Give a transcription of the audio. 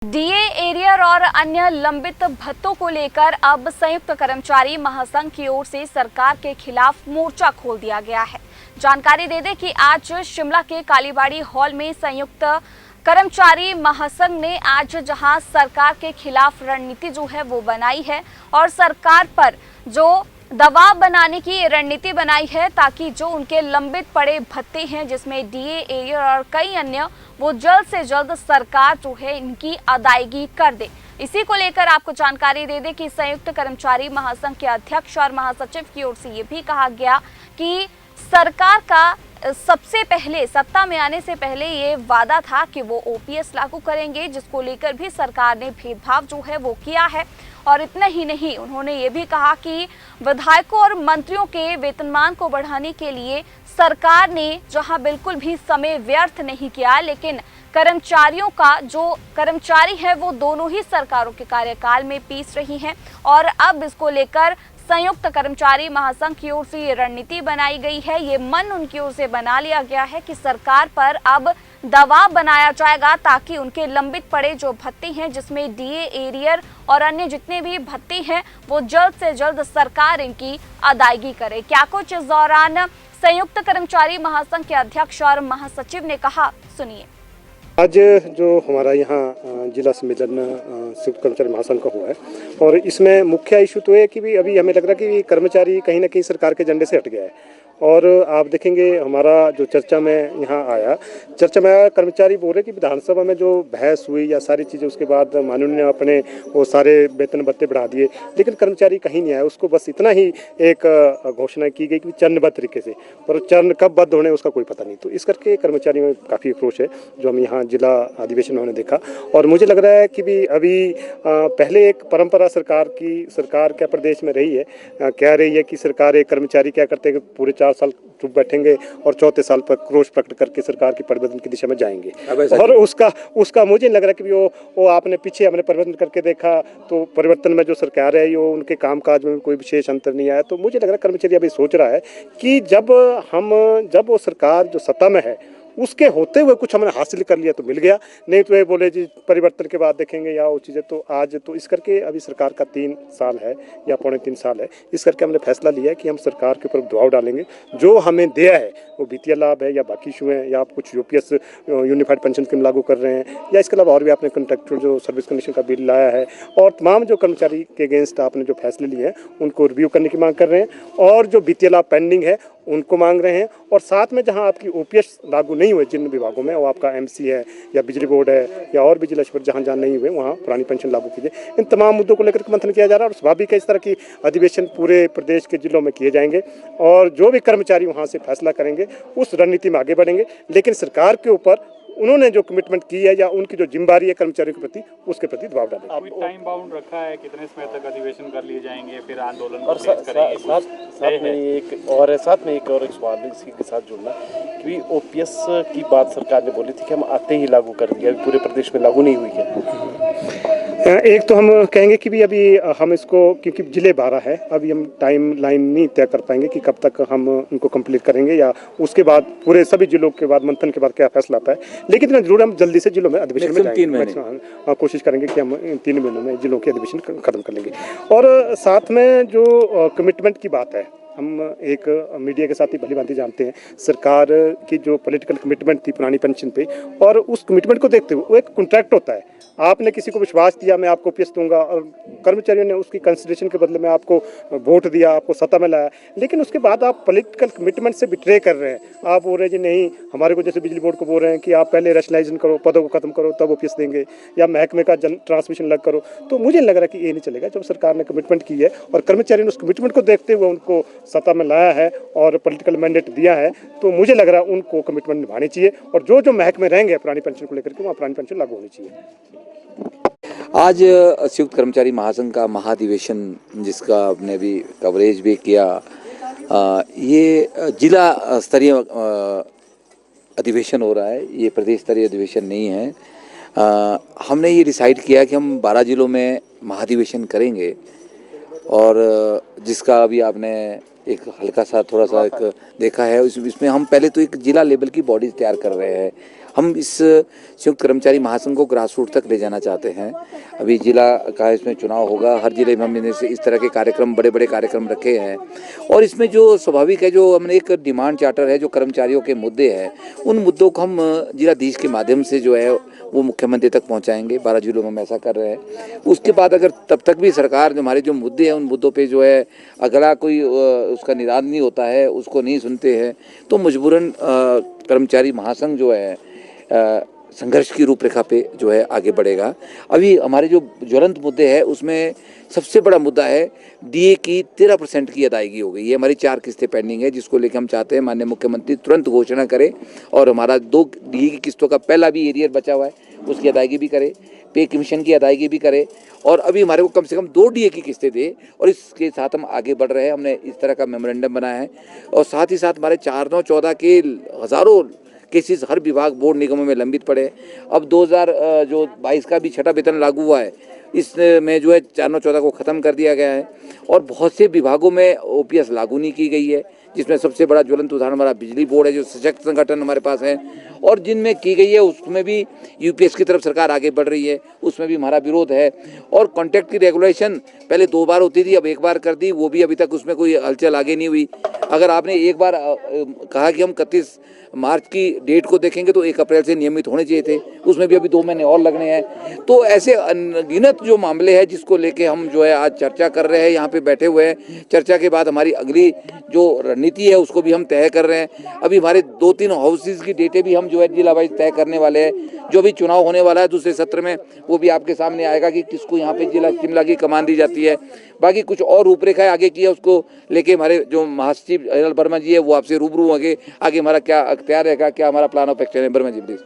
DA, arrear और अन्य लंबित भत्तों को लेकर अब संयुक्त कर्मचारी महासंघ की ओर से सरकार के खिलाफ मोर्चा खोल दिया गया है। जानकारी दे दें कि आज शिमला के कालीबाड़ी हॉल में संयुक्त कर्मचारी महासंघ ने आज जहां सरकार के खिलाफ रणनीति जो है वो बनाई है और सरकार पर जो दबाव बनाने की रणनीति बनाई है ताकि जो उनके लंबित पड़े भत्ते हैं जिसमें डीए, एरियर और कई अन्य, वो जल्द से जल्द सरकार जो है इनकी अदायगी कर दे। इसी को लेकर आपको जानकारी दे दें कि संयुक्त कर्मचारी महासंघ के अध्यक्ष और महासचिव की ओर से ये भी कहा गया कि सरकार का सबसे पहले सत्ता में आने से पहले ये वादा था कि वो ओपीएस लागू करेंगे, जिसको लेकर भी सरकार ने भेदभाव जो है वो किया है। और इतना ही नहीं, उन्होंने ये भी कहा कि विधायकों और मंत्रियों के वेतनमान को बढ़ाने के लिए सरकार ने जहां बिल्कुल भी समय व्यर्थ नहीं किया, लेकिन कर्मचारियों का जो कर्मचारी है वो दोनों ही सरकारों के कार्यकाल में पीस रही हैं। और अब इसको लेकर संयुक्त कर्मचारी महासंघ की ओर से ये रणनीति बनाई गई है। ये मन उनकी ओर से बना लिया गया है कि सरकार पर अब दबाव बनाया जाएगा ताकि उनके लंबित पड़े जो भत्ते हैं जिसमें डीए, एरियर और अन्य जितने भी भत्ते हैं वो जल्द से जल्द सरकार इनकी अदायगी करे। क्या कुछ इस दौरान संयुक्त कर्मचारी महासंघ के अध्यक्ष और महासचिव ने कहा, सुनिए। आज जो हमारा यहाँ जिला सम्मेलन संयुक्त कर्मचारी महासंघ का हुआ है और इसमें मुख्य इशू तो है कि भी अभी हमें लग रहा है कि कर्मचारी कहीं ना कहीं सरकार के एजेंडे से हट गया है। और आप देखेंगे हमारा जो चर्चा में यहाँ आया, कर्मचारी बोल रहे कि विधानसभा में जो बहस हुई या सारी चीज़ें उसके बाद माननीय ने अपने वो सारे वेतन भत्ते बढ़ा दिए, लेकिन कर्मचारी कहीं नहीं आया। उसको बस इतना ही एक घोषणा की गई कि चरणबद्ध तरीके से, पर चरण कब बद्ध होने उसका कोई पता नहीं। तो इस करके कर्मचारी में काफ़ी आक्रोश है जो हम यहाँ जिला अधिवेशन में देखा। और मुझे लग रहा है कि भी अभी पहले एक परंपरा सरकार क्या प्रदेश में रही है, कह रही है कि सरकार कर्मचारी क्या करते हैं, पूरे 4 साल चुप बैठेंगे और चौथे साल पर क्रोश प्रकट करके सरकार की परिवर्तन की दिशा में जाएंगे। और उसका मुझे लग रहा है कि वो आपने पीछे हमने परिवर्तन करके देखा तो परिवर्तन में जो सरकार है वो उनके कामकाज में कोई विशेष अंतर नहीं आया। तो मुझे लग रहा है कर्मचारी अभी सोच रहा है कि जब वो सरकार जो सत्ता में है उसके होते हुए कुछ हमने हासिल कर लिया तो मिल गया, नहीं तो ये बोले जी परिवर्तन के बाद देखेंगे या वो चीज़ें। तो आज तो इस करके अभी सरकार का 3 साल है या 3.25 साल है, इस करके हमने फैसला लिया है कि हम सरकार के ऊपर दबाव डालेंगे। जो हमें दिया है वो वित्तीय लाभ है या बाकी इशू है या आप कुछ यूपीएस यूनिफाइड पेंशन स्कीम लागू कर रहे हैं या इसके अलावा और भी आपने कॉन्ट्रैक्चुअल जो सर्विस कमीशन का बिल लाया है और तमाम जो कर्मचारी के अगेंस्ट आपने जो फैसले लिए हैं उनको रिव्यू करने की मांग कर रहे हैं और जो वित्तीय लाभ पेंडिंग है उनको मांग रहे हैं। और साथ में जहां आपकी ओपीएस लागू नहीं हुए जिन विभागों में, वो आपका एमसी है या बिजली बोर्ड है या और भी जिला स्तर जहां नहीं हुए वहां पुरानी पेंशन लागू कीजिए। इन तमाम मुद्दों को लेकर मंथन किया जा रहा है और स्वाभाविक इस तरह की अधिवेशन पूरे प्रदेश के जिलों में किए जाएंगे और जो भी कर्मचारी वहां से फैसला करेंगे उस रणनीति में आगे बढ़ेंगे। लेकिन सरकार के ऊपर उन्होंने जो कमिटमेंट की है या उनकी जो जिम्मेदारी है कर्मचारियों के प्रति उसके प्रति दबाव डालेंगे। कोई टाइम बाउंड रखा है कितने समय तक अधिवेशन कर लिए जाएंगे, फिर आंदोलन और साथ में एक और सवाल इसी के साथ जुड़ना कि ओपीएस की बात सरकार ने बोली थी कि हम आते ही लागू कर दिया, पूरे प्रदेश में लागू नहीं हुई है। एक तो हम कहेंगे कि भी अभी हम इसको क्योंकि जिले 12 है, अभी हम टाइम लाइन नहीं तय कर पाएंगे कि कब तक हम उनको कंप्लीट करेंगे या उसके बाद पूरे सभी जिलों के बाद मंथन के बाद क्या फैसला आता है। लेकिन जरूर हम जल्दी से जिलों में अधिवेशन में जाएंगे, कोशिश करेंगे कि हम 3 महीनों में जिलों के अधिवेशन खत्म कर लेंगे। और साथ में जो कमिटमेंट की बात है, हम एक मीडिया के साथ ही भली भांति जानते हैं सरकार की जो पॉलिटिकल कमिटमेंट थी पुरानी पेंशन पे, और उस कमिटमेंट को देखते हुए वो एक कॉन्ट्रैक्ट होता है। आपने किसी को विश्वास दिया मैं आपको ओपीएस दूंगा और कर्मचारियों ने उसकी कंसिडरेशन के बदले में आपको वोट दिया, आपको सत्ता में लाया, लेकिन उसके बाद आप पॉलिटिकल कमिटमेंट से बिट्रे कर रहे हैं। आप बोल रहे हैं जी नहीं, हमारे को जैसे बिजली बोर्ड को बोल रहे हैं कि आप पहले रैशनलाइजेशन करो, पदों को खत्म करो तब ओपीएस देंगे, या महकमे का ट्रांसमिशन अलग करो। तो मुझे लग रहा है कि ये नहीं चलेगा। जब सरकार ने कमिटमेंट की है और कर्मचारियों ने उस कमिटमेंट को देखते हुए उनको सत्ता में लाया है और पॉलिटिकल मैंडेट दिया है, तो मुझे लग रहा है उनको कमिटमेंट निभानी चाहिए और जो महकमे रहेंगे पुरानी पेंशन को लेकर के वहाँ पुरानी पेंशन लागू होनी चाहिए। आज संयुक्त कर्मचारी महासंघ का महाधिवेशन जिसका आपने अभी कवरेज भी किया, ये जिला स्तरीय अधिवेशन हो रहा है, ये प्रदेश स्तरीय अधिवेशन नहीं है। हमने ये डिसाइड किया कि हम 12 जिलों में महाधिवेशन करेंगे और जिसका अभी आपने एक हल्का सा थोड़ा सा एक देखा है। इसमें हम पहले तो एक जिला लेवल की बॉडी तैयार कर रहे हैं हम इस संयुक्त कर्मचारी महासंघ को ग्रास रूट तक ले जाना चाहते हैं। अभी जिला का इसमें चुनाव होगा, हर जिले में हमने इस तरह के कार्यक्रम, बड़े बड़े कार्यक्रम रखे हैं और इसमें जो स्वाभाविक है, जो हमने एक डिमांड चार्टर है, जो कर्मचारियों के मुद्दे हैं, उन मुद्दों को हम जिलाधीश के माध्यम से जो है वो मुख्यमंत्री तक पहुंचाएंगे। 12 जिलों में हम ऐसा कर रहे हैं। उसके बाद अगर तब तक भी सरकार जो हमारे जो मुद्दे हैं, उन मुद्दों पे जो है अगला कोई उसका निदान नहीं होता है, उसको नहीं सुनते हैं, तो मजबूरन कर्मचारी महासंघ जो है संघर्ष की रूपरेखा पे जो है आगे बढ़ेगा। अभी हमारे जो ज्वलंत मुद्दे हैं उसमें सबसे बड़ा मुद्दा है डीए की 13% की अदायगी हो गई है। हमारी 4 किस्तें पेंडिंग है, जिसको लेकर हम चाहते हैं माननीय मुख्यमंत्री तुरंत घोषणा करे और हमारा 2 डीए की किस्तों का पहला भी एरियर बचा हुआ है उसकी अदायगी भी करे, पे कमीशन की अदायगी भी करे और अभी हमारे को कम से कम 2 डीए की किस्तें दे। और इसके साथ हम आगे बढ़ रहे हैं। हमने इस तरह का मेमोरेंडम बनाया है और साथ ही साथ हमारे 4/9/14 के हज़ारों केसेस हर विभाग बोर्ड निगमों में लंबित पड़े। अब 2022 का भी छठा वेतन लागू हुआ है, इसमें जो है 4/9/14 को ख़त्म कर दिया गया है और बहुत से विभागों में ओपीएस लागू नहीं की गई है, जिसमें सबसे बड़ा ज्वलंत उदाहरण हमारा बिजली बोर्ड है, जो सशक्त संगठन हमारे पास है और जिनमें की गई है उसमें भी यूपीएस की तरफ सरकार आगे बढ़ रही है, उसमें भी हमारा विरोध है। और कॉन्ट्रैक्ट की रेगुलेशन पहले 2 बार होती थी, अब 1 बार कर दी, वो भी अभी तक उसमें कोई हलचल आगे नहीं हुई। अगर आपने एक बार कहा कि हम 31 मार्च की डेट को देखेंगे तो 1 अप्रैल से नियमित होने चाहिए थे, उसमें भी अभी 2 महीने और लगने हैं। तो ऐसे अनगिनत जो मामले हैं जिसको लेके हम जो है आज चर्चा कर रहे हैं, यहाँ पे बैठे हुए हैं। चर्चा के बाद हमारी अगली जो रणनीति है उसको भी हम तय कर रहे हैं। अभी हमारे 2-3 हाउसेज की डेटें भी हम जो है जिला वाइज तय करने वाले हैं। जो भी चुनाव होने वाला है दूसरे सत्र में, वो भी आपके सामने आएगा कि किसको यहाँ पे जिला शिमला की कमान दी जाती है। बाकी कुछ और रूपरेखाएं आगे की है, उसको लेके हमारे जो महासचिव अनिल वर्मा जी है वो आपसे रूबरू होंगे। आगे हमारा क्या अख्तियार रहेगा, क्या हमारा प्लान ऑफ एक्शन है। वर्मा जी प्लीज।